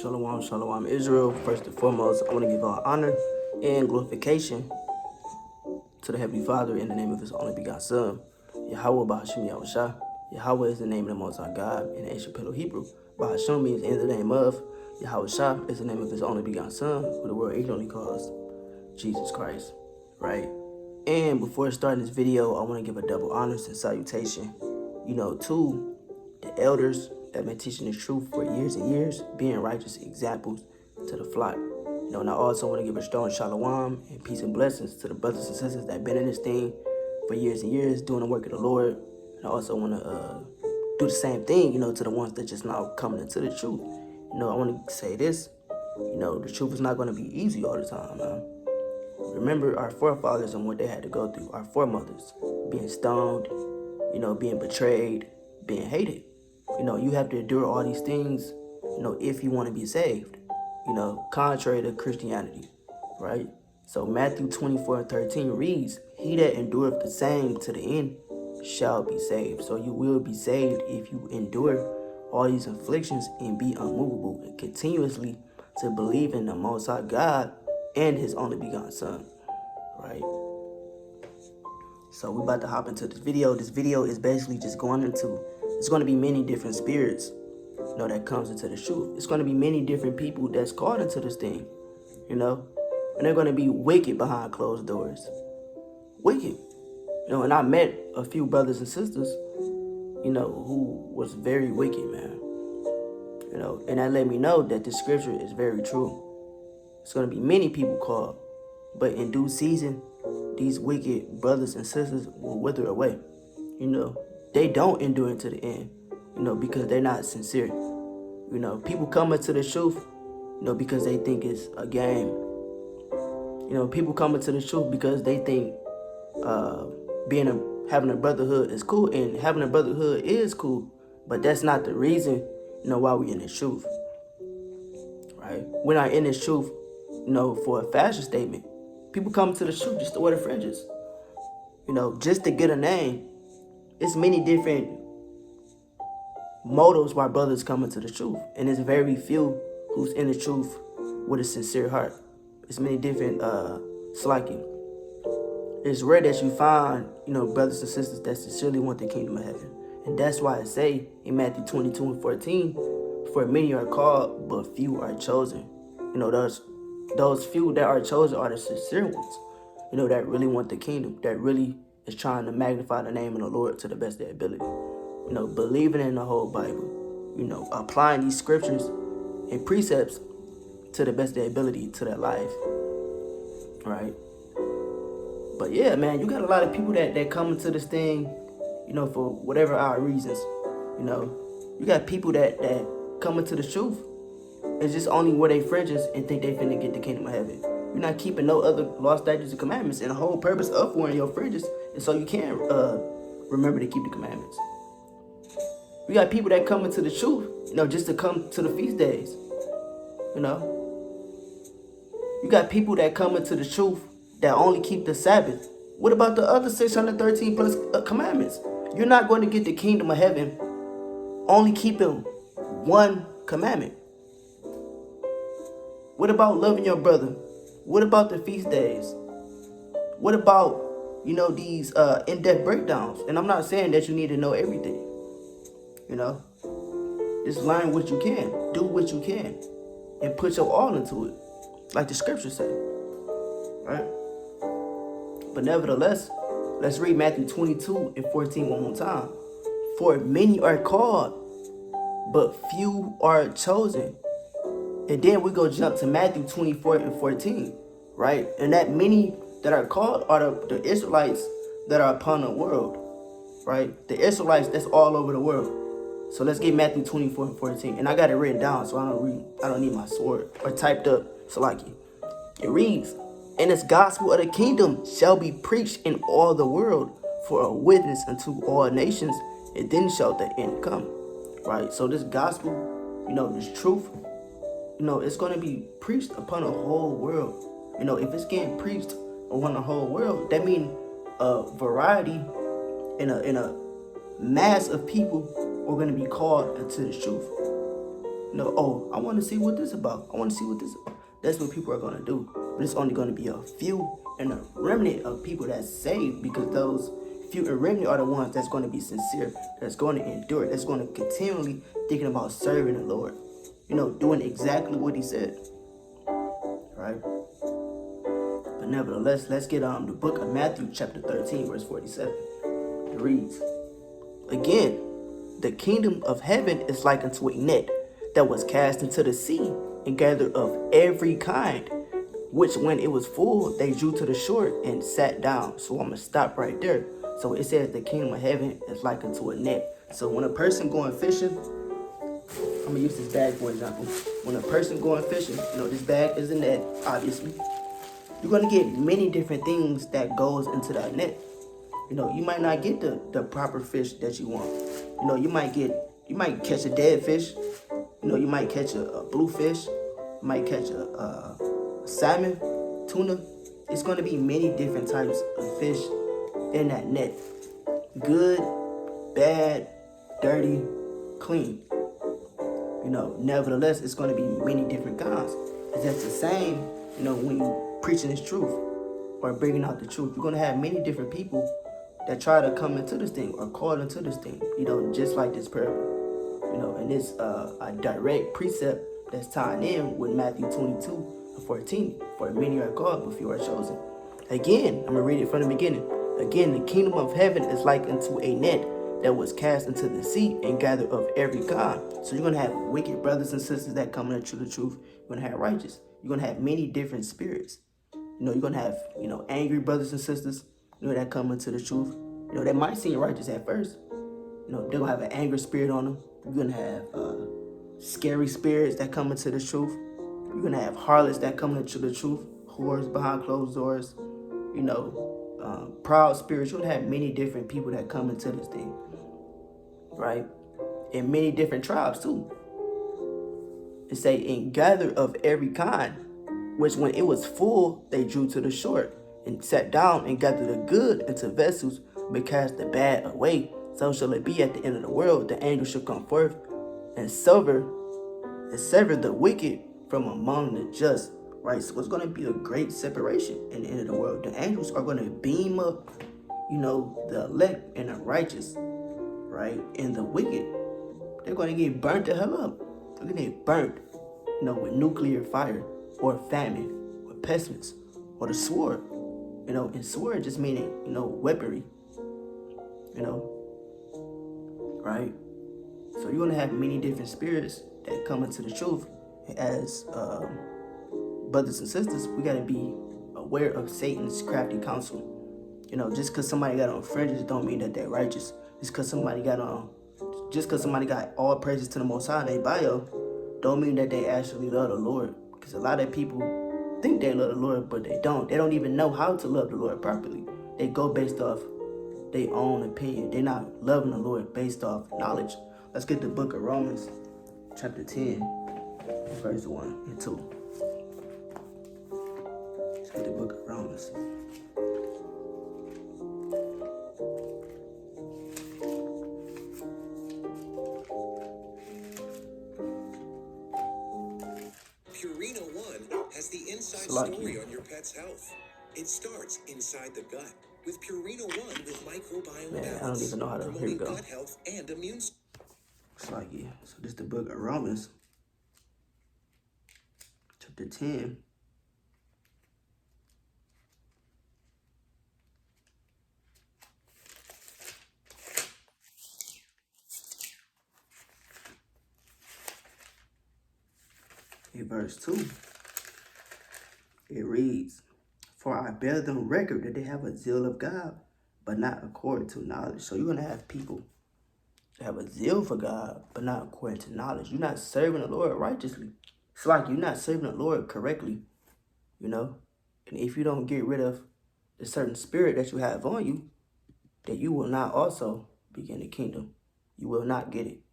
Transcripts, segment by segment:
Shalom, shalom, Israel. First and foremost, I want to give all honor and glorification to the Heavenly Father in the name of His only begotten Son, Yahweh Bahashim Yahushua. Yahweh is the name of the Most High God in the ancient Paleo Hebrew. Bahashim means in the name of. Yahushua is the name of His only begotten Son, who the world ignorantly calls Jesus Christ, right? And before starting this video, I want to give a double honors and salutation, to the elders that have been teaching the truth for years and years, being righteous examples to the flock. And I also want to give a strong shalom and peace and blessings to the brothers and sisters that have been in this thing for years and years, doing the work of the Lord. And I also want to do the same thing, to the ones that just now coming into the truth. I want to say this, the truth is not going to be easy all the time, man. Remember our forefathers and what they had to go through, our foremothers, being stoned, being betrayed, being hated. You have to endure all these things, if you want to be saved, contrary to Christianity, right? So Matthew 24:13 reads, "He that endureth the same to the end shall be saved." So you will be saved if you endure all these afflictions and be unmovable and continuously to believe in the Most High God and His only begotten Son, right? So we're about to hop into this video. This video is basically just it's going to be many different spirits, that comes into the truth. It's going to be many different people that's caught into this thing, and they're going to be wicked behind closed doors. Wicked. And I met a few brothers and sisters, who was very wicked, man. And that let me know that the scripture is very true. It's going to be many people called, but in due season, these wicked brothers and sisters will wither away. They don't endure to the end, because they're not sincere. People come into the truth, because they think it's a game. People come into the truth because they think having a brotherhood is cool, and having a brotherhood is cool, but that's not the reason, why we in the truth, right? We're not in this truth, for a fashion statement. People come to the truth just to wear the fringes, just to get a name. It's many different motives why brothers come into the truth, and it's very few who's in the truth with a sincere heart. It's many different slacking. It's rare that you find, brothers and sisters that sincerely want the kingdom of heaven. And that's why I say in Matthew 22:14, "For many are called, but few are chosen." Those few that are chosen are the sincere ones, that really want the kingdom, that really is trying to magnify the name of the Lord to the best of their ability. Believing in the whole Bible, applying these scriptures and precepts to the best of their ability to their life, right? But yeah, man, you got a lot of people that come into this thing, for whatever our reasons. You got people that come into the truth and just only wear their fringes and think they finna get the kingdom of heaven. You're not keeping no other law, statutes, and commandments, and the whole purpose of wearing your fringes is so you can remember to keep the commandments. You got people that come into the truth, just to come to the feast days. You got people that come into the truth that only keep the Sabbath. What about the other 613 plus commandments? You're not going to get the kingdom of heaven only keeping one commandment. What about loving your brother? What about the feast days? What about, these in-depth breakdowns? And I'm not saying that you need to know everything. Just learn what you can, do what you can, and put your all into it, like the scriptures say, right? But nevertheless, let's read Matthew 22:14 one more time. "For many are called, but few are chosen." And then we go jump to Matthew 24:14, right? And that many that are called are the Israelites that are upon the world, right? The Israelites that's all over the world. So let's get Matthew 24:14. And I got it written down, so I don't need my sword or typed up. So it reads, "And this gospel of the kingdom shall be preached in all the world for a witness unto all nations, and then shall the end come." Right? So this gospel, this truth, it's going to be preached upon the whole world. If it's getting preached upon the whole world, that means a variety in a mass of people are going to be called into the truth. No, oh, I want to see what this about. I want to see what this about. That's what people are going to do. But it's only going to be a few and a remnant of people that's saved, because those few and remnant are the ones that's going to be sincere, that's going to endure, that's going to continually thinking about serving the Lord. Doing exactly what he said. Right? But nevertheless, let's get the book of Matthew chapter 13, verse 47. It reads, "Again, the kingdom of heaven is like unto a net that was cast into the sea and gathered of every kind, which when it was full, they drew to the shore and sat down." So I'm going to stop right there. So it says the kingdom of heaven is like unto a net. So when a person going fishing, I'm going to use this bag for example. When a person going fishing, this bag is a net, obviously. You're going to get many different things that goes into that net. You might not get the proper fish that you want. You might catch a dead fish. You might catch a bluefish. You might catch a salmon, tuna. It's going to be many different types of fish in that net. Good, bad, dirty, clean. Nevertheless, it's going to be many different kinds. It's just the same, when you preaching this truth or bringing out the truth. You're going to have many different people that try to come into this thing or call into this thing, just like this parable. And it's a direct precept that's tying in with Matthew 22:14. "For many are called, but few are chosen." Again, I'm going to read it from the beginning. "Again, the kingdom of heaven is like unto a net that was cast into the sea and gathered of every kind." So you're going to have wicked brothers and sisters that come into the truth. You're going to have righteous. You're going to have many different spirits. You're going to have, angry brothers and sisters, that come into the truth. That might seem righteous at first. They're going to have an anger spirit on them. You're going to have scary spirits that come into the truth. You're going to have harlots that come into the truth. Whores behind closed doors. Proud spirits. You're going to have many different people that come into this thing. Right? And many different tribes too. It say, "And gather of every kind, which when it was full, they drew to the shore, and sat down and gathered the good into vessels, but cast the bad away. So shall it be at the end of the world. The angel shall come forth and sever the wicked from among the just." Right? So it's going to be a great separation in the end of the world. The angels are going to beam up, the elect and the righteous, right? And the wicked, they're going to get burnt the hell up. They're going to get burnt, with nuclear fire or famine or pestilence or the sword. And sword just meaning, weaponry, right? So you're going to have many different spirits that come into the truth. As brothers and sisters, we got to be aware of Satan's crafty counsel. Just because somebody got on fringes don't mean that they're righteous. Just because somebody got all praises to the Most High in their bio, don't mean that they actually love the Lord. Because a lot of people think they love the Lord, but they don't. They don't even know how to love the Lord properly. They go based off their own opinion. They're not loving the Lord based off knowledge. Let's get the book of Romans, chapter 10, verse 1 and 2. Let's get the book of Romans. Purina One has the inside story on your pet's health. It starts inside the gut with Purina One with microbiome balance. I don't even know how to. Here we go. Gut health and immune. So this is the book of Romans, chapter 10. In verse 2, it reads, "For I bear them record that they have a zeal of God, but not according to knowledge." So you're going to have people that have a zeal for God, but not according to knowledge. You're not serving the Lord righteously. It's like you're not serving the Lord correctly, And if you don't get rid of the certain spirit that you have on you, that you will not also begin the kingdom. You will not get it.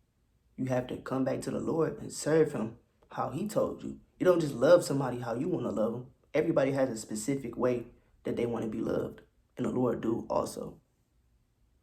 You have to come back to the Lord and serve him how he told you. You don't just love somebody how you want to love them. Everybody has a specific way that they want to be loved. And the Lord do also.